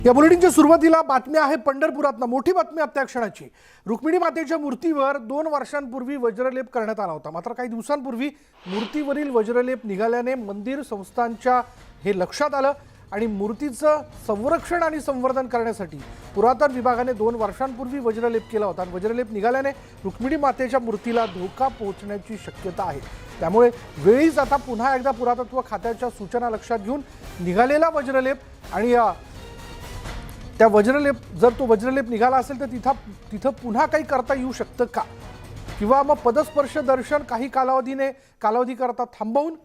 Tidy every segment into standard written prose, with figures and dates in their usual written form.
या बुलेटिनच्या सुरुवातीला बातमी आहे पंढरपुरातनं मोठी बातमी आजच्या क्षणाची। रुक्मिणी मातेच्या मूर्तीवर 2 वर्षांपूर्वी वज्रलेप करण्यात आला होता। मात्र काही दिवसांपूर्वी मूर्तीवरील वज्रलेप निघाल्याने मंदिर संस्थांच्या हे लक्षात आलं आणि मूर्तीचं संरक्षण आणि संवर्धन करण्यासाठी पुरातन विभागाने 2 वर्षांपूर्वी वज्रलेप केला होता। वज्रलेप निघाल्याने रुक्मिणी मातेच्या मूर्तीला धोका पोहोचण्याची शक्यता आहे। त्यामुळे वेळीच आता पुन्हा एकदा पुरातत्व खात्याच्या सूचना लक्षात घेऊन निघालेला वज्रलेप आणि त्या वज्रलेप जर तो वज्रलेप निघाला असेल तर तिथं पुन्हा काही करता येऊ शकतं का, किंवा मग पदस्पर्श दर्शन काही कालावधी करता थांबवून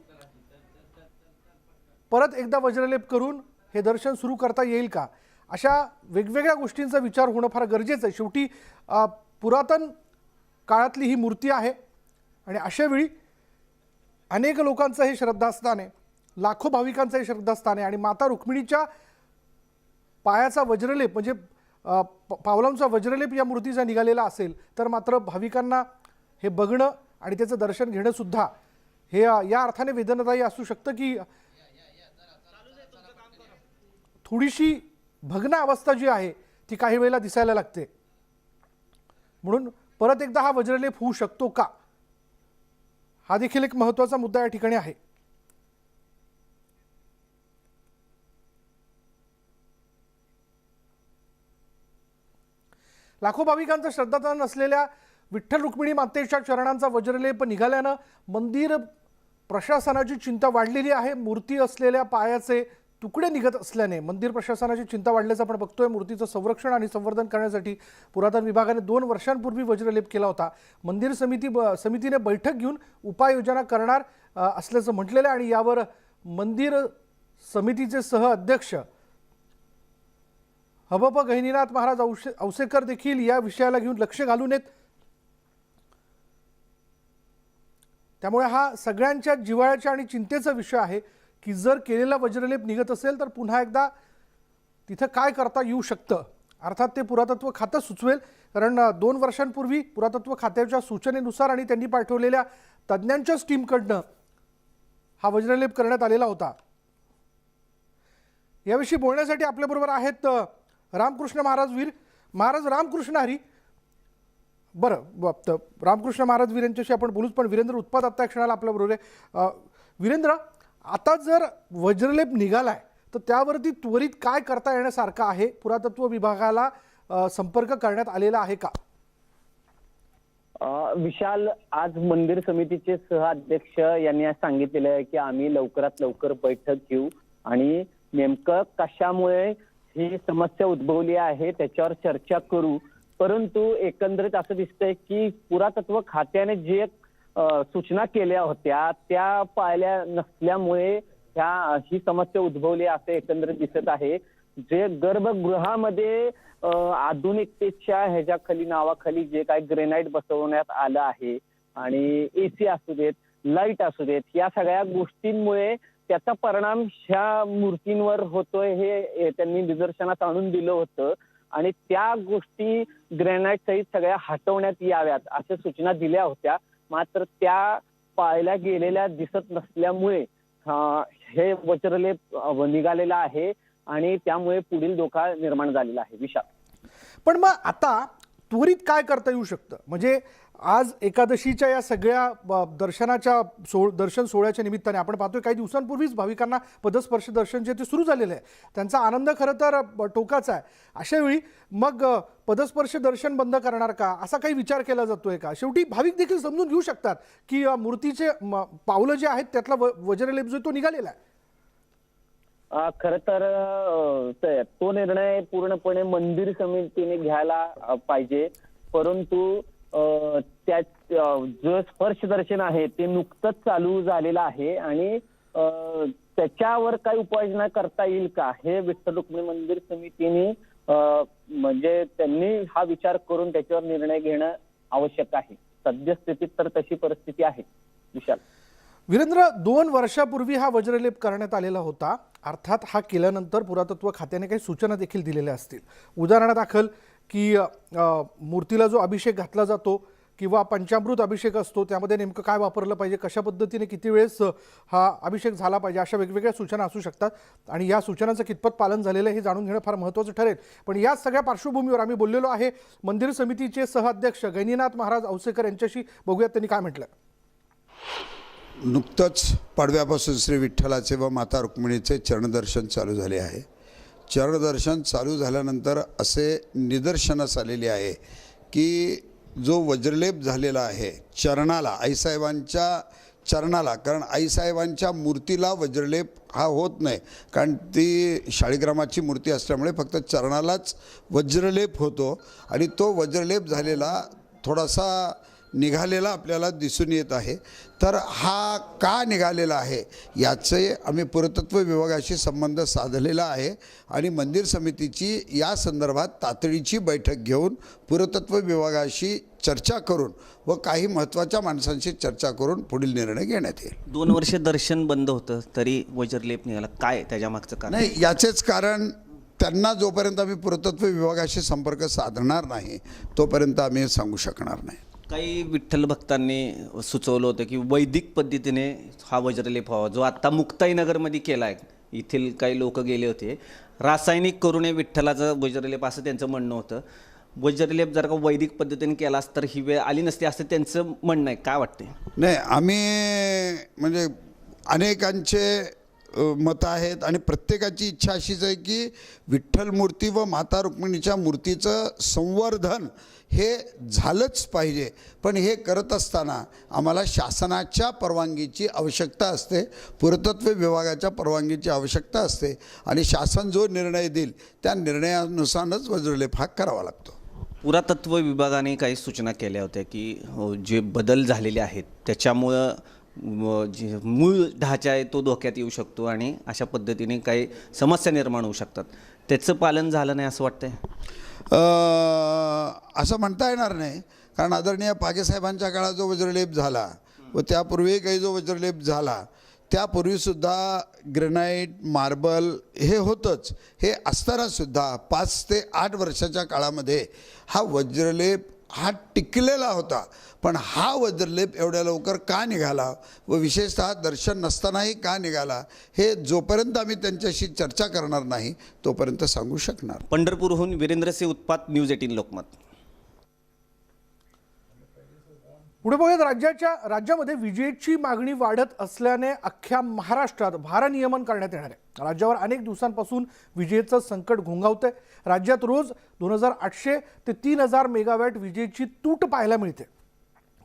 परत एकदा वज्रलेप करून हे दर्शन सुरू करता येईल का, अशा वेगवेगळ्या गोष्टींचा विचार होणं फार गरजेचं आहे। शेवटी पुरातन काळातली ही मूर्ती आहे आणि अशा वेळी अनेक लोकांचं हे श्रद्धास्थान आहे, लाखो भाविकांचं हे श्रद्धास्थान आहे आणि माता रुक्मिणीच्या पायाचा वज्रलेप म्हणजे पावलांचा वज्रलेप या मूर्तीचा निघालेला असेल तर मात्र भाविकांना हे बघणं आणि त्याचं दर्शन घेणं सुद्धा हे या अर्थाने वेदनादायी असू शकतं की थोडीशी भग्न अवस्था जी आहे ती काही वेळेला दिसायला लागते। म्हणून परत एकदा हा वज्रलेप होऊ शकतो का, हा देखील एक महत्त्वाचा मुद्दा या ठिकाणी आहे। लाखो भाविकांचा श्रद्धास्थान असलेल्या विठ्ठल रुक्मिणी मातेच्या चरणांचा वज्रलेप निघाल्यानं मंदिर प्रशासनाची चिंता वाढलेली आहे। मूर्ती असलेल्या पायाचे तुकडे निघत असल्याने मंदिर प्रशासनाची चिंता वाढल्याचं आपण बघतोय। मूर्तीचं संरक्षण आणि संवर्धन करण्यासाठी पुरातन विभागाने 2 वर्षांपूर्वी वज्रलेप केला होता। मंदिर समितीने बैठक घेऊन उपाययोजना करणार असल्याचं म्हटलेलं आहे आणि यावर मंदिर समितीचे सह अध्यक्ष हबप गहिनीनाथ महाराज औसेकर देखील या विषयाला घेऊन लक्ष घालून आहेत। त्यामुळे हा सगळ्यांच्या जिव्हाळ्याचा आणि चिंतेचा विषय आहे की जर केलेला वज्रलेप निघत असेल तर पुन्हा एकदा तिथं काय करता येऊ शकतं। अर्थात ते पुरातत्व खातं सुचवेल, कारण 2 वर्षांपूर्वी पुरातत्व खात्याच्या सूचनेनुसार आणि त्यांनी पाठवलेल्या तज्ज्ञांच्याच टीमकडनं हा वज्रलेप करण्यात आलेला होता। याविषयी बोलण्यासाठी आपल्याबरोबर आहेत रामकृष्ण महाराज वीर। महाराज रामकृष्ण हरी। बरं, रामकृष्ण महाराज वीर यांच्याशी आपण बोलूच, पण वीरेंद्र उत्पात आत्ता क्षणाला आपल्याबरोबर आहे। वीरेंद्र, आता जर वज्रलेप निघालाय तर त्यावरती त्वरित काय करता येण्यासारखं आहे? पुरातत्व विभागाला संपर्क करण्यात आलेला आहे का? विशाल, आज मंदिर समितीचे सहअध्यक्ष यांनी सांगितलेलं आहे की आम्ही लवकरात लवकर बैठक घेऊ आणि नेमकं कशामुळे ही समस्या उद्भवली आहे त्याच्यावर चर्चा करू। परंतु एकंदरीत असं दिसतंय की पुरातत्व खात्याने जे सूचना केल्या होत्या त्या पाळल्या नसल्यामुळे ही समस्या उद्भवली असं एकंदरीत दिसत आहे। जे गर्भगृहामध्ये आधुनिकतेच्या ह्याच्या खाली नावाखाली जे काय ग्रेनाइट बसवण्यात आलं आहे आणि एसी असू देत, लाईट असू देत, या सगळ्या गोष्टींमुळे त्याचा परिणाम ह्या मूर्तींवर होतोय हे त्यांनी निदर्शनास आणून दिलं होतं आणि त्या गोष्टी ग्रेनाइट सहित सगळ्या हटवण्यात याव्यात अशा सूचना दिल्या होत्या। मात्र त्या पाळल्या गेलेल्या दिसत नसल्यामुळे हे वज्रलेप निघालेला आहे आणि त्यामुळे पुढील धोका निर्माण झालेला आहे। विशाल, पण मग आता त्वरित काय करता येऊ शकतं? म्हणजे आज एकादशीच्या या सगळ्या दर्शन सोहळ्याच्या निमित्ताने आपण पाहतोय काही दिवसांपूर्वीच भाविकांना पदस्पर्श दर्शन जे ते सुरू झालेलं आहे, त्यांचा आनंद खरं तर टोकाचा आहे। अशा वेळी मग पदस्पर्श दर्शन बंद करणार का, असा काही विचार केला जातोय का? शेवटी भाविक देखील समजून घेऊ शकतात की मूर्तीचे पावलं जे आहेत त्यातला वज्रलेप जो तो निघालेला आहे। खर तर तो निर्णय पूर्णपणे मंदिर समितीने घ्यायला पाहिजे, परंतु त्या जो स्पर्श दर्शन आहे ते नुकतंच चालू झालेलं आहे आणि त्याच्यावर काही उपाययोजना करता येईल का हे विठ्ठल रुक्मिणी मंदिर समितीने म्हणजे त्यांनी हा विचार करून त्याच्यावर निर्णय घेणं आवश्यक आहे। सद्यस्थितीत तर तशी परिस्थिती आहे। विशाल, वीरेंद्र, 2 वर्षापूर्वी हा वज्रलेप करण्यात आलेला होता। अर्थात हा केल्यानंतर पुरातत्व खात्याने काही सूचना देखील दिलेल्या असतील। उदाहरणादाखल की मूर्तीला जो अभिषेक घातला जातो किंवा पंचामृत अभिषेक असतो त्यामध्ये नेमकं काय वापरलं पाहिजे, कशा पद्धतीने किती वेळेस हा अभिषेक झाला पाहिजे, अशा वेगवेगळ्या सूचना असू शकतात आणि या सूचनांचं कितपत पालन झालेलं आहे हे जाणून घेणं फार महत्त्वाचं ठरेल. पण या सगळ्या पार्श्वभूमीवर आम्ही बोललेलो आहे मंदिर समितीचे सहअध्यक्ष गैनीनाथ महाराज औसेकर यांच्याशी. बघूयात त्यांनी काय म्हटलं. नुकतंच पाडव्यापासून श्री विठ्ठलाचे व माता रुक्मिणीचे चरणदर्शन चालू झाले आहे. चरणदर्शन चालू झाल्यानंतर असे निदर्शनास आलेले आहे की जो वज्रलेप झालेला आहे चरणाला, आईसाहेबांच्या चरणाला, कारण आईसाहेबांच्या मूर्तीला वज्रलेप हा होत नाही, कारण ती शाळीग्रामाची मूर्ती असल्यामुळे फक्त चरणालाच वज्रलेप होतो आणि तो वज्रलेप झालेला थोडासा निघालेला आपल्याला दिसून येत आहे. तर हा का निघालेला आहे याचे आम्ही पुरातत्व विभागाशी संबंध साधलेला आहे आणि मंदिर समितीची या संदर्भात तातडीची बैठक घेऊन पुरातत्व विभागाशी चर्चा करून व काही महत्त्वाच्या माणसांशी चर्चा करून पुढील निर्णय घेण्यात येईल. 2 वर्ष दर्शन बंद होतं तरी वज्रलेप निघाला, काय त्याच्या मागचं कारण? नाही, याचेच कारण त्यांना जोपर्यंत आम्ही पुरातत्व विभागाशी संपर्क साधणार नाही तोपर्यंत आम्ही सांगू शकणार नाही. काही विठ्ठल भक्तांनी सुचवलं होतं की वैदिक पद्धतीने हा वज्रलेप व्हावा, जो आत्ता मुक्ताईनगरमध्ये केला आहे. येथील काही लोक गेले होते, रासायनिक करू नये विठ्ठलाचा वज्रलेप असं त्यांचं म्हणणं होतं. वज्रलेप जर का वैदिक पद्धतीने केला असता तर ही वेळ आली नसती असं त्यांचं म्हणणं आहे. काय वाटते? नाही, आम्ही म्हणजे अनेकांचे मतं आहेत आणि प्रत्येकाची इच्छा अशीच आहे की विठ्ठल मूर्ती व माता रुक्मिणीच्या मूर्तीचं संवर्धन हे झालंच पाहिजे. पण हे करत असताना आम्हाला शासनाच्या परवानगीची आवश्यकता असते, पुरातत्व विभागाच्या परवानगीची आवश्यकता असते आणि शासन जो निर्णय देईल त्या निर्णयानुसारच वज्रलेप हा करावा लागतो. पुरातत्व विभागाने काही सूचना केल्या होत्या की जे बदल झालेले आहेत त्याच्यामुळं जे मूळ ढाचा आहे तो धोक्यात येऊ शकतो आणि अशा पद्धतीने काही समस्या निर्माण होऊ शकतात. त्याचं पालन झालं नाही असं वाटतंय? असं म्हणता येणार नाही, कारण आदरणीय पागेसाहेबांच्या काळात जो वज्रलेप झाला व त्यापूर्वी काही जो वज्रलेप झाला त्यापूर्वीसुद्धा ग्रेनाईट, मार्बल हे होतंच. हे असतानासुद्धा 5 ते 8 वर्षाच्या काळामध्ये हा वज्रलेप हा टिकलेला होता. पण हा वज्रलेप एवढ्या लवकर का निघाला व विशेषतः दर्शन नसतानाही का निघाला हे जोपर्यंत आम्ही त्यांच्याशी चर्चा करणार नाही तोपर्यंत सांगू शकणार. पंढरपूरहून वीरेंद्रसिंह उत्पात, न्यूज 18 लोकमत. पुढे बघूयात. राज्यामध्ये विजेची मागणी वाढत असल्याने अख्ख्या महाराष्ट्रात भारनियमन करण्यात येणार आहे. राज्यावर अनेक दिवसांपासून विजेचं संकट घोंघावतंय. राज्यात रोज 2800 ते 3000 मेगावॅट विजेची तूट पाहायला मिळते.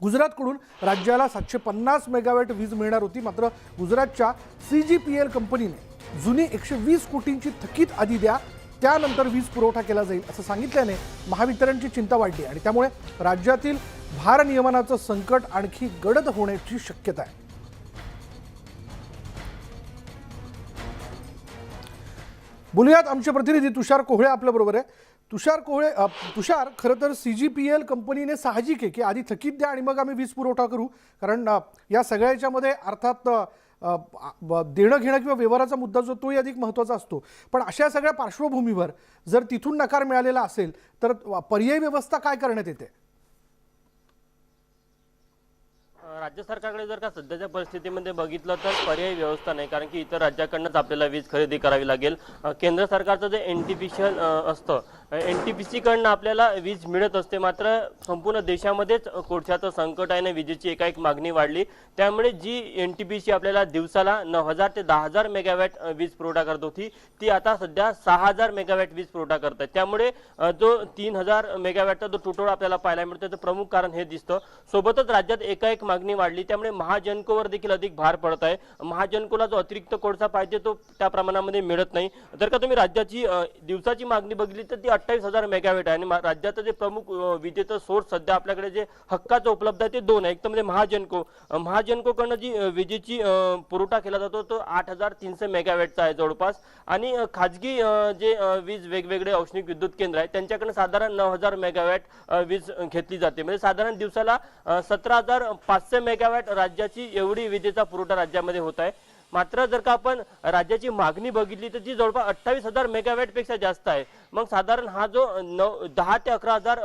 गुजरातकडून राज्याला 750 मेगावॅट वीज मिळणार होती, मात्र गुजरातच्या CGPL कंपनीने जुनी 120 कोटींची थकीत आधी द्या, त्यानंतर वीज पुरवठा केला जाईल असं सांगितल्याने महावितरणची चिंता वाढली आणि त्यामुळे राज्यातील भारनियमनाचं संकट आणखी गडद होण्याची शक्यता आहे. बोलूयात, आमचे प्रतिनिधी तुषार कोहळे आपल्या बरोबर आहे. तुषार, खरं तर CGPL कंपनीने साहजिक आहे की आधी थकीत द्या आणि मग आम्ही वीज पुरवठा करू, कारण या सगळ्याच्यामध्ये अर्थात देणं घेणं किंवा व्यवहाराचा मुद्दा जो तोही अधिक महत्त्वाचा असतो. पण अशा सगळ्या पार्श्वभूमीवर जर तिथून नकार मिळालेला असेल तर पर्यायी व्यवस्था काय करण्यात येते? राज्य सरकारकडे जर का सध्याच्या परिस्थितीमध्ये बघितलं तर पर्यायी व्यवस्था नाही, कारण की इतर राज्याकडनंच आपल्याला वीज खरेदी करावी लागेल. केंद्र सरकारचं जे NTPC असतं, NTPC कडनं आपल्याला वीज मिळत असते, मात्र संपूर्ण देशामध्येच कोळशाचं संकट आहे ना, विजेची एकाएक मागणी वाढली. त्यामुळे जी NTPC आपल्याला दिवसाला 9000 ते 10000 मेगावॅट वीज पुरवठा करत होती ती आता सध्या 6000 मेगावॅट वीज पुरवठा करत आहे. त्यामुळे जो 3000 मेगावॅटचा जो तुटवडा आपल्याला पाहायला मिळतो त्याचं प्रमुख कारण हे दिसतं. सोबतच राज्यात एकाएक मागणी वाढली, त्यामुळे महाजनकोवर देखील अधिक भार पडत आहे. महाजनकोला जो अतिरिक्त कोळसा पाहिजे तो त्या प्रमाणामध्ये मिळत नाही. जर का तुम्ही राज्याची दिवसाची मागणी बघितली तर ती 28000 मेगावॅट आहे आणि राज्याचं जे प्रमुख विजेचं सोर्स सध्या आपल्याकडे जे हक्काचं उपलब्ध आहे ते 2 आहे. एक तर म्हणजे महाजनकोकडनं जी विजेची पुरवठा केला जातो तो 8300 मेगावॅटचा आहे जवळपास, आणि खाजगी जे वीज वेगवेगळे औष्णिक विद्युत केंद्र आहेत त्यांच्याकडनं साधारण 9000 मेगावॅट वीज घेतली जाते. म्हणजे साधारण दिवसाला 17500 मेगावॅट राज्याची एवढी विजेचा पुरवठा राज्यामध्ये होत आहे. मात्र जर का आपण राज्याची मागणी बघितली तर ती जवळपास 28000 मेगावॅट पेक्षा जास्त आहे. मग साधारण हा जो 10 ते 11,000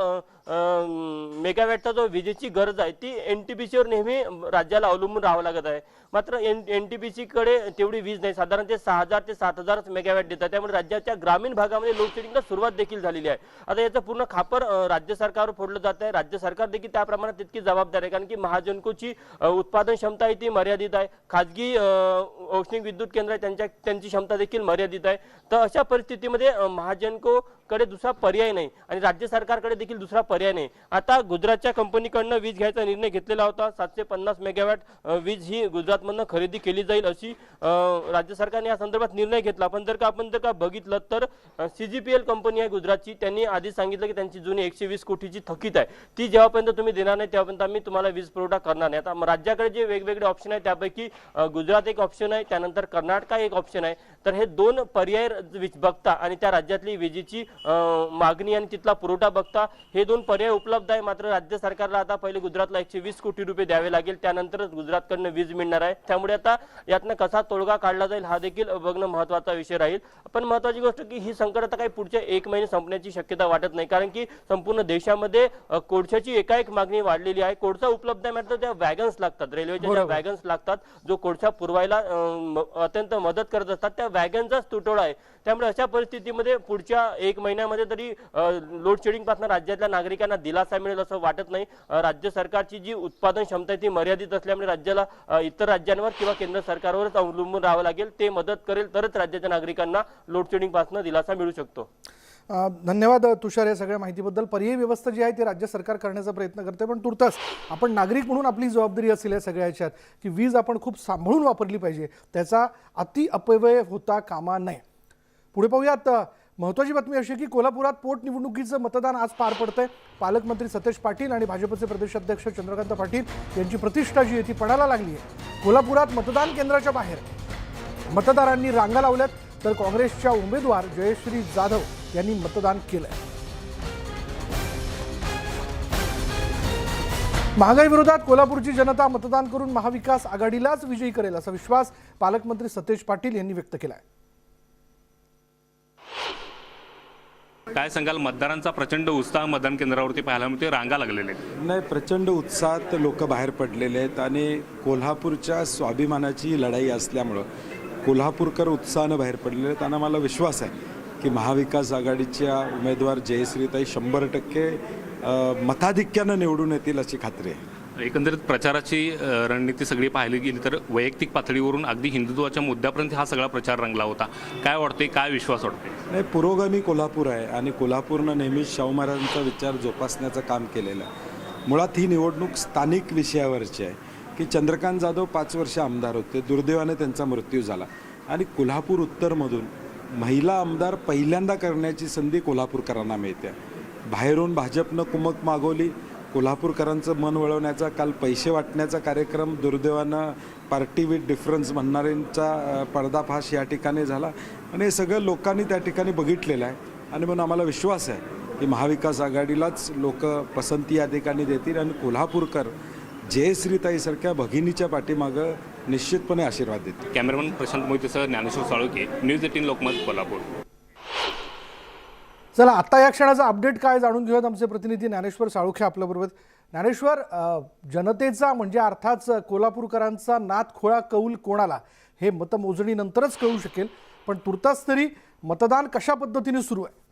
मेगावॅटचा जो विजेची गरज आहे ती एनटीपीसीवर नेहमी राज्याला अवलंबून राहावं लागत आहे. मात्र एनटीपीसी कडे तेवढी वीज नाही, साधारण ते 6,000 ते 7,000 मेगावॅट देतात. त्यामुळे राज्याच्या ग्रामीण भागामध्ये लोडशेडिंगला सुरुवात देखील झालेली आहे. आता याचं पूर्ण खापर राज्य सरकारवर फोडलं जात आहे. राज्य सरकार देखील त्या प्रमाणात तितकी जबाबदार आहे, कारण की महाजनकोची उत्पादन क्षमता आहे ती मर्यादित आहे. खाजगी औष्णिक विद्युत केंद्र आहे त्यांची क्षमता देखील मर्यादित आहे. तर अशा परिस्थितीमध्ये महाजनको कडे दुसरा पर्याय नाही आणि राज्य सरकारकडे देखील दुसरा पर्याय नाही. आता गुजरातच्या कंपनीकडनं वीज घ्यायचा निर्णय घेतलेला होता. 750 मेगावॅट वीज ही गुजरातमधनं खरेदी केली जाईल अशी राज्य सरकारने या संदर्भात निर्णय घेतला. पण आपण जर का बघितलं तर CGPL कंपनी आहे गुजरातची, त्यांनी आधी सांगितलं की त्यांची जुनी 120 कोटीची थकीत आहे ती जेव्हापर्यंत तुम्ही देणार नाही तेव्हापर्यंत आम्ही तुम्हाला वीज पुरवठा करणार नाही. आता राज्याकडे जे वेगवेगळे ऑप्शन आहे त्यापैकी गुजरात एक ऑप्शन आहे, त्यानंतर कर्नाटक एक ऑप्शन आहे. तर हे दोन पर्याय बघता आणि त्या राज्यातली विजेची मागणी आणि तिथला पुरवठा बघता हे दोन पर्याय उपलब्ध आहे. मात्र राज्य सरकारला आता पहिले गुजरातला 120 कोटी रुपये द्यावे लागेल, त्यानंतरच गुजरातकडनं वीज मिळणार आहे. त्यामुळे आता यातनं कसा तोडगा काढला जाईल हा देखील बघणं महत्त्वाचा विषय राहील. पण महत्त्वाची गोष्ट की ही संकट आता काही पुढच्या 1 महिने संपण्याची शक्यता वाटत नाही, कारण की संपूर्ण देशामध्ये कोळशाची एकाएक मागणी वाढलेली आहे. कोळसा उपलब्ध आहे मात्र त्या वॅगन्स लागतात, रेल्वेच्या ज्या वॅगन्स लागतात जो कोळसा पुरवायला अत्यंत मदत करत असतात त्या वॅगनचाच तुटवडा आहे. त्यामुळे अशा परिस्थितीमध्ये पुढच्या 1 महिन्यामध्ये तरी लोड शेडिंग पासून राज्यातल्या नागरिकांना दिलासा मिळेल असं वाटत नाही. राज्य सरकारची जी उत्पादन क्षमता आहे ती मर्यादित असल्यामुळे राज्याला इतर राज्यांवर किंवा केंद्र सरकारवरच अवलंबून राहावं लागेल. ते मदत करेल तरच राज्याच्या नागरिकांना लोड शेडिंग पासून दिलासा मिळू शकतो. धन्यवाद तुषार या सगळ्या माहितीबद्दल. पर्यायी व्यवस्था जी आहे ती राज्य सरकार करण्याचा प्रयत्न करते, पण तुर्तास आपण नागरिक म्हणून आपली जबाबदारी असेल या सगळ्या ह्याच्यात की वीज आपण खूप सांभाळून वापरली पाहिजे, त्याचा अति अपव्यय होता कामा नये. पुढे पाहूयात. महत्त्वाची बातमी अशी की कोल्हापुरात पोटनिवडणुकीचं मतदान आज पार पडतंय. पालकमंत्री सतेज पाटील आणि भाजपचे प्रदेशाध्यक्ष चंद्रकांत पाटील यांची प्रतिष्ठा जी आहे ती पणाला लागली आहे. कोल्हापुरात मतदान केंद्राच्या बाहेर मतदारांनी रांगा लावल्यात, तर काँग्रेसच्या उमेदवार जयश्री जाधव यांनी मतदान केलंय. महागाई विरोधात कोल्हापूरची जनता मतदान करून महाविकास आघाडीलाच विजयी करेल असा विश्वास पालकमंत्री सतेज पाटील यांनी व्यक्त केलाय. काय सांगाल, मतदारांचा प्रचंड उत्साह मतदान केंद्रावरती पाहायला मिळते, रांगा लागलेले आहेत? नाही, प्रचंड उत्साहात लोक बाहेर पडलेले आहेत आणि कोल्हापूरच्या स्वाभिमानाची लढाई असल्यामुळं कोल्हापूरकर उत्साहानं बाहेर पडलेले आहेत. आणि मला विश्वास आहे की महाविकास आघाडीच्या उमेदवार जयश्रीताई 100% मताधिक्यानं निवडून येतील अशी खात्री आहे. एकंदरीत प्रचाराची रणनीती सगळी पाहिली गेली तर वैयक्तिक पातळीवरून अगदी हिंदुत्वाच्या मुद्द्यापर्यंत हा सगळा प्रचार रंगला होता. काय वाटते, काय विश्वास वाटते? नाही, पुरोगामी कोल्हापूर आहे आणि कोल्हापूरनं नेहमीच शाहू महाराजांचा विचार जोपासण्याचं काम केलेलं आहे. मुळात ही निवडणूक स्थानिक विषयावरची आहे की चंद्रकांत जाधव 5 वर्ष आमदार होते, दुर्दैवाने त्यांचा मृत्यू झाला आणि कोल्हापूर उत्तरमधून महिला आमदार पहिल्यांदा करण्याची संधी कोल्हापूरकरांना मिळते. बाहेरून भाजपनं कुमक मागवली, कोल्हापूरकरांचं मन वळवण्याचा, काल पैसे वाटण्याचा कार्यक्रम दुर्दैवानं पार्टी विथ डिफरन्स म्हणणाऱ्यांचा पर्दाफाश या ठिकाणी झाला आणि हे सगळं लोकांनी त्या ठिकाणी बघितलेलं आहे. आणि म्हणून आम्हाला विश्वास आहे की महाविकास आघाडीलाच लोक पसंती या ठिकाणी देतील आणि कोल्हापूरकर जयश्रीताईसारख्या भगिनीच्या पाठीमागं निश्चितपणे आशीर्वाद देतील. कॅमेरामन प्रशांत मोहितेसह ज्ञानेश्वर साळुंखे, न्यूज 18 लोकमत, कोल्हापूर. चला आता या क्षणाचा अपडेट काय जाणून घेऊयात. आमचे प्रतिनिधी ज्ञानेश्वर साळुंखे आपल्याबरोबर. ज्ञानेश्वर, जनतेचा म्हणजे अर्थात कोल्हापूरकरांचा नादखोळा कौल कोणाला हे मतमोजणीनंतरच कळू शकेल, पण तुर्तास तरी मतदान कशा पद्धतीने सुरू आहे?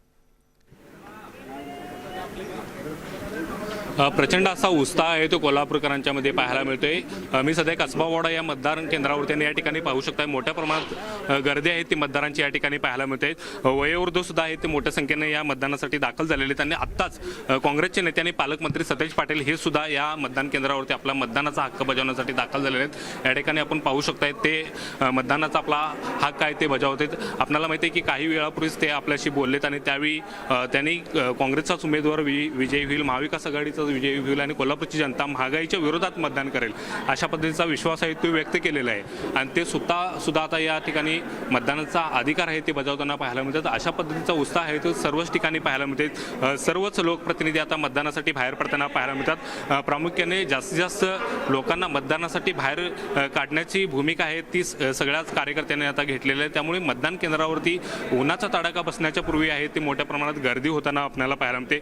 प्रचंड असा उत्साह आहे तो कोल्हापूरकरांच्यामध्ये पाहायला मिळतोय. मी सध्या कसबावाडा या मतदान केंद्रावरती आणि या ठिकाणी पाहू शकता मोठ्या प्रमाणात गर्दी आहे ती मतदारांची या ठिकाणी पाहायला मिळते. वयोवृद्ध सुद्धा आहे ते मोठ्या संख्येने या मतदानासाठी दाखल झालेले आहेत आणि आत्ताच काँग्रेसचे नेते आणि पालकमंत्री सतेज पाटील हे सुद्धा या मतदान केंद्रावरती आपला मतदानाचा हक्क बजावण्यासाठी दाखल झालेले आहेत. या ठिकाणी आपण पाहू शकताय ते मतदानाचा आपला हक्क आहे ते बजावतात. आपल्याला माहिती आहे की काही वेळापूर्वीच ते आपल्याशी बोललेत आणि त्यावेळी त्यांनी काँग्रेसचाच उमेदवार विजयी होईल, महाविकास आघाडीचा मतातच विजयी होईल आणि कोल्हापूरची जनता महागाईच्या विरोधात मतदान करेल अशा पद्धतीचा विश्वास आहे तो व्यक्त केलेला आहे आणि ते सुद्धा आता या ठिकाणी मतदानाचा अधिकार आहे ते बजावताना पाहायला मिळतात. अशा पद्धतीचा उत्साह आहे तो सर्वच ठिकाणी पाहायला मिळते. सर्वच लोकप्रतिनिधी आता मतदानासाठी बाहेर पडताना पाहायला मिळतात. प्रामुख्याने जास्तीत जास्त लोकांना मतदानासाठी बाहेर काढण्याची भूमिका आहे ती सगळ्याच कार्यकर्त्यांनी आता घेतलेली आहे. त्यामुळे मतदान केंद्रावरती उन्हाचा तडाखा बसण्याच्या पूर्वी आहे ते मोठ्या प्रमाणात गर्दी होताना आपल्याला पाहायला मिळते.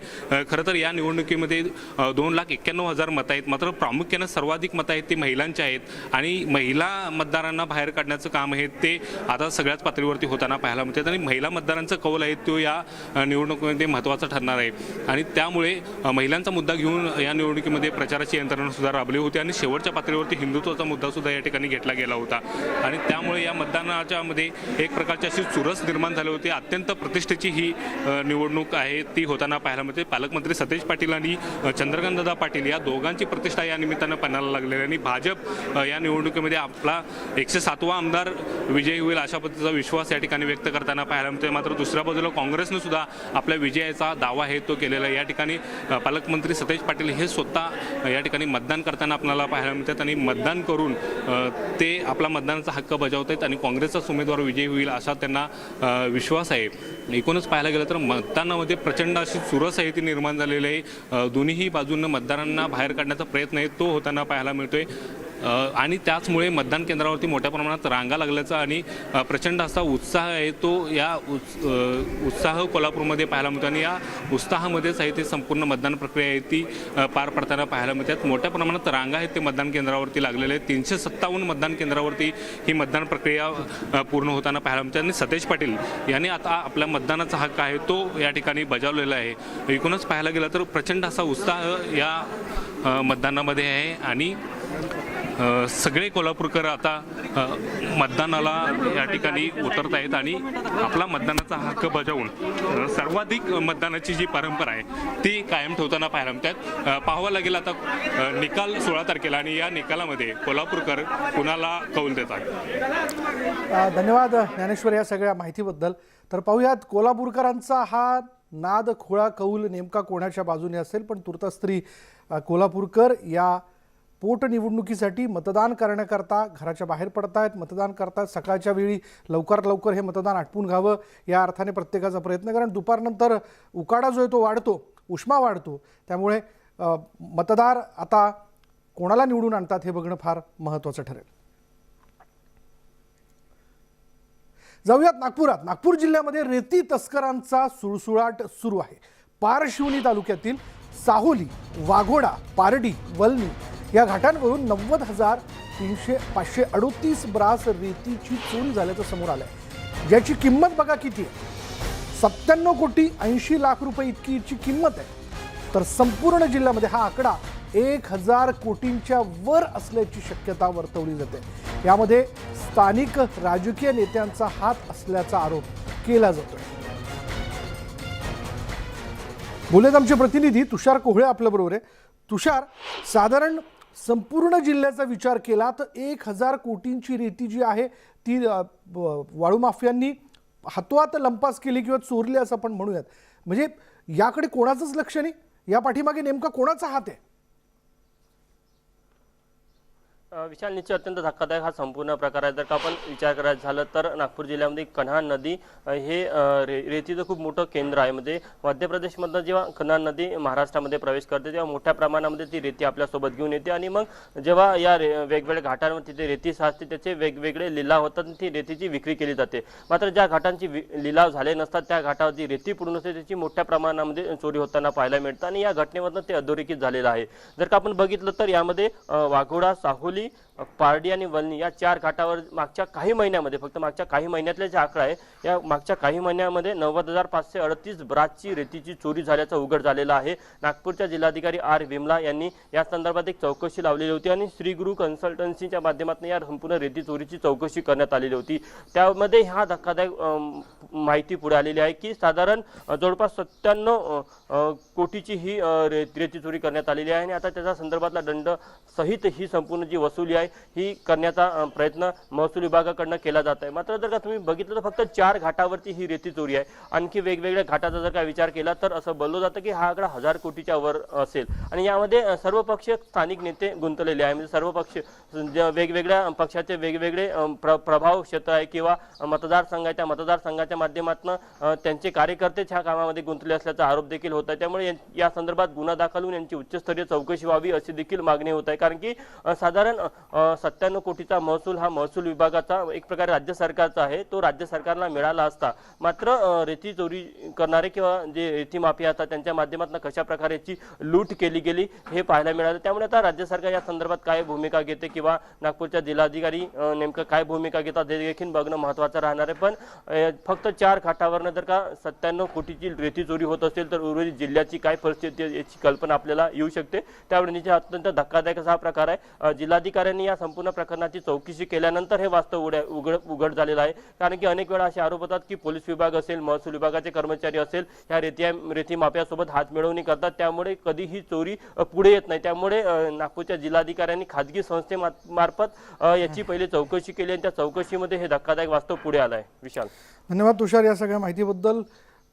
खरं तर या निवडणुकीमध्ये 2,91,000 मतं आहेत. मात्र प्रामुख्याने सर्वाधिक मतं आहेत ती महिलांची आहेत आणि महिला मतदारांना बाहेर काढण्याचं काम आहे ते आता सगळ्याच पातळीवरती होताना पाहायला मिळतात आणि महिला मतदारांचा कौल आहे तो या निवडणुकीमध्ये महत्त्वाचा ठरणार आहे आणि त्यामुळे महिलांचा मुद्दा घेऊन या निवडणुकीमध्ये प्रचाराची यंत्रणा सुद्धा राबली होती आणि शेवटच्या पातळीवरती हिंदुत्वाचा मुद्दा सुद्धा या ठिकाणी घेतला गेला होता आणि त्यामुळे या मतदानाच्या मध्ये एक प्रकारची अशी चुरस निर्माण झाली होती. अत्यंत प्रतिष्ठेची ही निवडणूक आहे ती होताना पाहायला मिळते. पालकमंत्री सतेज पाटील आणि चंद्रकांतदादा पाटील या दोघांची प्रतिष्ठा या निमित्तानं पणाला लागलेली आणि भाजप या निवडणुकीमध्ये आपला 107वा आमदार विजयी होईल अशा पद्धतीचा विश्वास या ठिकाणी व्यक्त करताना पाहायला मिळते. मात्र दुसऱ्या बाजूला काँग्रेसनं सुद्धा आपल्या विजयाचा दावा आहे तो केलेला आहे. या ठिकाणी पालकमंत्री सतेज पाटील हे स्वतः या ठिकाणी मतदान करताना आपल्याला पाहायला मिळतात आणि मतदान करून ते आपला मतदानाचा हक्क बजावत आहेत आणि काँग्रेसचाच उमेदवार विजयी होईल असा त्यांना विश्वास आहे. एकूणच पाहायला गेलं तर मतदानामध्ये प्रचंड अशी चुरस आहे ती निर्माण झालेली आहे. दोन्ही बाजूंना मतदारांना बाहेर काढण्याचा प्रयत्न आहे तो होताना पाहायला मिळतोय आणि त्याचमुळे मतदान केंद्रावरती मोठ्या प्रमाणात रांगा लागल्याचा आणि प्रचंड असा उत्साह आहे तो या उत्साह कोल्हापूरमध्ये पाहायला मिळतो आणि या उत्साहामध्येच आहे ते संपूर्ण मतदान प्रक्रिया आहे ती पार पडताना पाहायला मिळतात. मोठ्या प्रमाणात रांगा आहेत ते मतदान केंद्रावरती लागलेले आहेत. 357 मतदान केंद्रावरती ही मतदान प्रक्रिया पूर्ण होताना पाहायला मिळते आणि सतेज पाटील यांनी आता आपल्या मतदानाचा हक्क आहे तो या ठिकाणी बजावलेला आहे. एकूणच पाहायला गेलं तर प्रचंड असा उत्साह या मतदानामध्ये आहे आणि सगळे कोल्हापूरकर आता मतदानाला या ठिकाणी उतरत आहेत आणि आपला मतदानाचा हक्क बजावून सर्वाधिक मतदानाची जी परंपरा आहे ती कायम ठेवताना पाहायला मिळतात. पाहावं लागेल आता निकाल 16 तारखेला आणि या निकालामध्ये कोल्हापूरकर कुणाला कौल देतात. धन्यवाद ज्ञानेश्वर या सगळ्या माहितीबद्दल. तर पाहूयात कोल्हापूरकरांचा हा नाद खोळा कौल नेमका कोणाच्या बाजूने असेल. पण तुर्तास्त्री कोल्हापूरकर या पोटनिवडणुकीसाठी मतदान करण्याकरता घराच्या बाहेर पडतायत, मतदान करतात. सकाळच्या वेळी लवकरात लवकर हे मतदान आटपून घ्यावं या अर्थाने प्रत्येकाचा प्रयत्न, कारण दुपारनंतर उकाडा जो आहे तो वाढतो, उष्मा वाढतो. त्यामुळे मतदार आता कोणाला निवडून आणतात हे बघणं फार महत्त्वाचं ठरेल. जाऊयात नागपुरात. नागपूर जिल्ह्यामध्ये रेती तस्करांचा सुळसुळाट सुरू आहे. पारशिवनी तालुक्यातील साहोली, वाघोडा, पारडी, वलनी या घाटांवरून 90,538 ब्रास रेतीची चोरी झाल्याचं समोर आलंय, ज्याची किंमत बघा किती आहे. 97 कोटी 80 लाख रुपये इतकीची किंमत आहे. तर संपूर्ण जिल्ह्यामध्ये हा आकडा 1,000 कोटींच्या वर असल्याची शक्यता वर्तवली जाते. यामध्ये स्थानिक राजकीय नेत्यांचा हात असल्याचा आरोप केला जातोय. बोलूयात आमचे प्रतिनिधी तुषार कोहळे आपल्याबरोबर आहे. तुषार, साधारण संपूर्ण जिल्ह्याचा विचार केला तर 1,000 कोटींची रेती जी आहे ती वाळू माफियांनी हातोहात लंपास केली किंवा चोरली असं आपण म्हणूयात. म्हणजे याकडे कोणाचंच लक्ष नाही, या पाठीमागे नेमका कोणाचा हात आहे? विशाल, निश्चित अत्यंत धक्कादायक हा संपूर्ण प्रकार आहे. जर का आपण विचार करायचं झालं तर नागपूर जिल्ह्यामध्ये कन्हान नदी हे रेतीचं खूप मोठं केंद्र आहे. म्हणजे मध्य प्रदेशमधनं जेव्हा कन्हान नदी महाराष्ट्रामध्ये प्रवेश करते तेव्हा मोठ्या प्रमाणामध्ये ती रेती आपल्यासोबत घेऊन येते आणि मग जेव्हा या वेगवेगळ्या घाटांवर तिथे रेती साचते त्याचे वेगवेगळे लिलाव होतात आणि ती रेतीची विक्री केली जाते. मात्र ज्या घाटांची लिलाव झाले नसतात त्या घाटावर जी रेती पडून असते त्याची मोठ्या प्रमाणामध्ये चोरी होताना पाहायला मिळतं आणि या घटनेमधनं ते अधोरेखित झालेलं आहे. जर का आपण बघितलं तर यामध्ये वाघोडा, साहोली, पारडी आणि वलनी या 4 घाटावर मागच्या काही महिन्यामध्ये, फक्त मागच्या काही महिन्यातले जे आकडा आहे, या मागच्या काही महिन्यामध्ये 90,538 ब्रासची रेतीची चोरी झाल्याचं उघड झालेलं आहे. नागपूरच्या जिल्हाधिकारी आर विमला यांनी या संदर्भात एक चौकशी लावलेली होती आणि श्री गुरु कन्सल्टन्सीच्या माध्यमातून या संपूर्ण रेती चोरीची चौकशी करण्यात आलेली होती. त्यामध्ये हा धक्कादायक माहिती पुढे आलेली आहे की साधारण जवळपास 97 कोटीची ही रेती चोरी करण्यात आलेली आहे आणि आता त्याच्या संदर्भातला दंड सहित ही संपूर्ण जी वसुली आहे ही करण्याचा प्रयत्न महसूल विभागाकडनं केला जात आहे. मात्र जर का तुम्ही बघितलं तर फक्त 4 घाटावरती ही रेती चोरी आहे. आणखी वेगवेगळ्या घाटाचा जर का विचार केला तर असं बोललं जातं की हा आकडा 1000 कोटीच्या वर असेल. आणि यामध्ये सर्व पक्षीय स्थानिक नेते गुंतलेले आहे. म्हणजे सर्व पक्ष वेगवेगळ्या पक्षाचे वेगवेगळे प्रभाव क्षेत्र आहे किंवा मतदारसंघाच्या माध्यमातून त्यांचे कार्यकर्तेच ह्या कामामध्ये गुंतले असल्याचा आरोप देखील होत आहे. त्यामुळे या संदर्भात गुन्हा दाखल होऊन यांची उच्चस्तरीय चौकशी व्हावी अशी देखील मागणी होत आहे. कारण की साधारण 97 कोटीचा महसूल हा महसूल विभागाचा एक प्रकारे राज्य सरकारचा आहे. तो राज्य सरकारला मिळाला असता मात्र रेती चोरी करणारे किंवा जे रेती माफिया असतात त्यांच्या माध्यमातून कशा प्रकारे याची लूट केली गेली हे पाहायला मिळालं. त्यामुळे आता राज्य सरकार या संदर्भात काय भूमिका घेते किंवा नागपूरच्या जिल्हाधिकारी नेमकं काय भूमिका घेतात हे देखील बघणं महत्त्वाचं राहणार आहे. पण फक्त 4 घाटावरनं जर का 97 कोटीची रेती चोरी होत असेल तर उर्वरित जिल्ह्याची काय परिस्थिती याची कल्पना आपल्याला येऊ शकते. त्यामुळे निश्चित अत्यंत धक्कादायक असा हा प्रकार आहे. जिल्हाधिकाऱ्यांनी या संपूर्ण प्रकरणाची चौकशी केल्यानंतर हे वास्तव उघड झालेलं आहे. कारण की अनेक वेळा असे आरोप होतात की पोलीस विभाग असेल महसूल विभागाचे कर्मचारी असेल ह्या रेती माफियासोबत हातमिळवणी करतात. त्यामुळे कधी ही चोरी पुढे येत नाही. त्यामुळे नागपूरच्या जिल्हाधिकाऱ्यांनी खाजगी संस्थेमार्फत याची पहिले चौकशी केली आणि त्या चौकशीमध्ये हे धक्कादायक वास्तव पुढे आलं आहे. विशाल, धन्यवाद तुषार या सगळ्या माहितीबद्दल.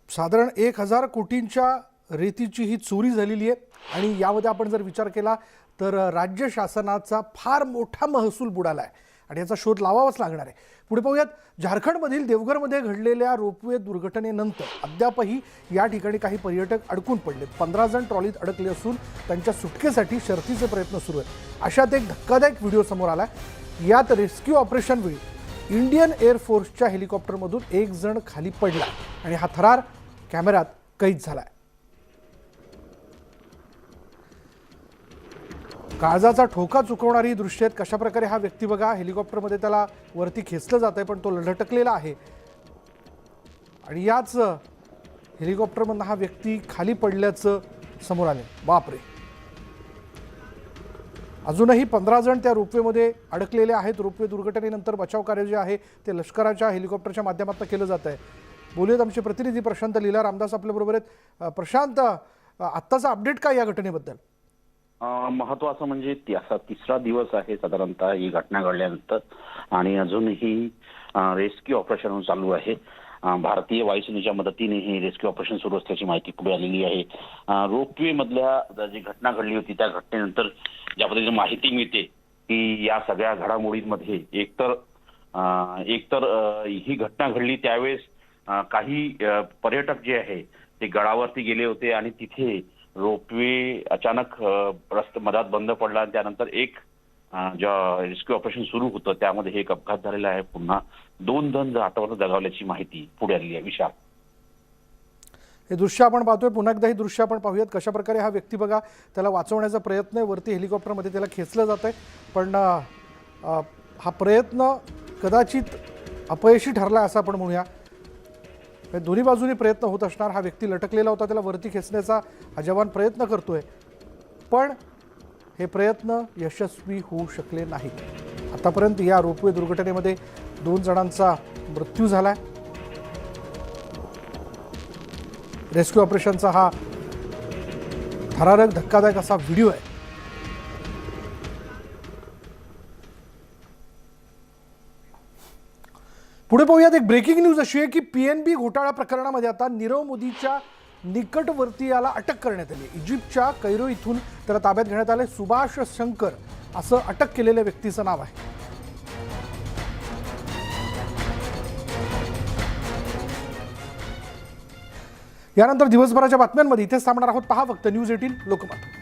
साधारण 1000 कोटींच्या रेतीची ही चोरी झालेली आहे आणि यामध्ये आपण जर विचार केला तर राज्य शासनाचा फार मोठा महसूल बुडाला आहे आणि याचा शोध लावावाच लागणार आहे. पुढे पाहूयात, झारखंडमधील देवघरमध्ये घडलेल्या रोपवे दुर्घटनेनंतर अद्यापही या ठिकाणी काही पर्यटक अडकून पडलेत. 15 जण ट्रॉलीत अडकले असून त्यांच्या सुटकेसाठी शर्थीचे प्रयत्न सुरू आहेत. अशात एक धक्कादायक व्हिडिओ समोर आला. यात रेस्क्यू ऑपरेशन वेळी इंडियन एअरफोर्सच्या हेलिकॉप्टरमधून एक जण खाली पडला आणि हा थरार कॅमेऱ्यात कैद झालाय. काळजाचा ठोका चुकवणारी दृश्य आहेत. कशा प्रकारे हा व्यक्ती बघा, हेलिकॉप्टरमध्ये त्याला वरती खेचलं जात आहे पण तो लटकलेला आहे आणि याच हेलिकॉप्टरमधून हा व्यक्ती खाली पडल्याचं समोर आले. बापरे, अजूनही 15 जण त्या रोपवेमध्ये अडकलेले आहेत. रोपवे दुर्घटनेनंतर बचाव कार्य जे आहे ते लष्कराच्या हेलिकॉप्टरच्या माध्यमातून केलं जात आहे. बोलूयात आमचे प्रतिनिधी प्रशांत लीला रामदास आपल्याबरोबर आहेत. प्रशांत, आत्ताचा अपडेट काय या घटनेबद्दल? महत्वाचं म्हणजे असा 3रा दिवस आहे साधारणतः ही घटना घडल्यानंतर आणि अजूनही रेस्क्यू ऑपरेशन चालू आहे. भारतीय वायुसेनेच्या मदतीने हे रेस्क्यू ऑपरेशन सुरू असल्याची माहिती पुढे आलेली आहे. रोपवे मधल्या जी घटना घडली होती त्या घटनेनंतर ज्या पद्धतीने माहिती मिळते की या सगळ्या घडामोडींमध्ये एकतर ही घटना घडली त्यावेळेस काही पर्यटक जे आहे ते गडावरती गेले होते आणि तिथे रोपवे अचानक रस्ते मधात बंद पडला आणि त्यानंतर एक ज्या रेस्क्यू ऑपरेशन सुरू होतं त्यामध्ये हे एक अपघात झालेला आहे. पुन्हा 2 जण हातावर दगावल्याची माहिती पुढे आलेली आहे. विशाल, हे दृश्य आपण पाहतोय, पुन्हा एकदा ही दृश्य आपण पाहूयात. कशा प्रकारे हा व्यक्ती बघा, त्याला वाचवण्याचा प्रयत्न आहे. वरती हेलिकॉप्टरमध्ये त्याला खेचलं जात आहे पण हा प्रयत्न कदाचित अपयशी ठरला असं आपण म्हणूया. दोन्ही बाजूनी प्रयत्न होत असणार. हा व्यक्ती लटकलेला होता, त्याला वरती खेचण्याचा हा जवान प्रयत्न करतोय पण हे प्रयत्न यशस्वी होऊ शकले नाहीत. आतापर्यंत या रोपवे दुर्घटनेमध्ये 2 जणांचा मृत्यू झालाय. रेस्क्यू ऑपरेशनचा हा थरारक धक्कादायक असा व्हिडिओ आहे. पुढे पाहूयात, एक ब्रेकिंग न्यूज अशी आहे की PNB घोटाळा प्रकरणामध्ये आता नीरव मोदीच्या निकटवर्तीयाला अटक करण्यात आली. इजिप्तच्या कैरो इथून त्याला ताब्यात घेण्यात आले. सुभाष शंकर असं अटक केलेल्या व्यक्तीचं नाव आहे. यानंतर दिवसभराच्या बातम्यांमध्ये इथेच थांबणार आहोत. पहा फक्त न्यूज 18 लोकमत.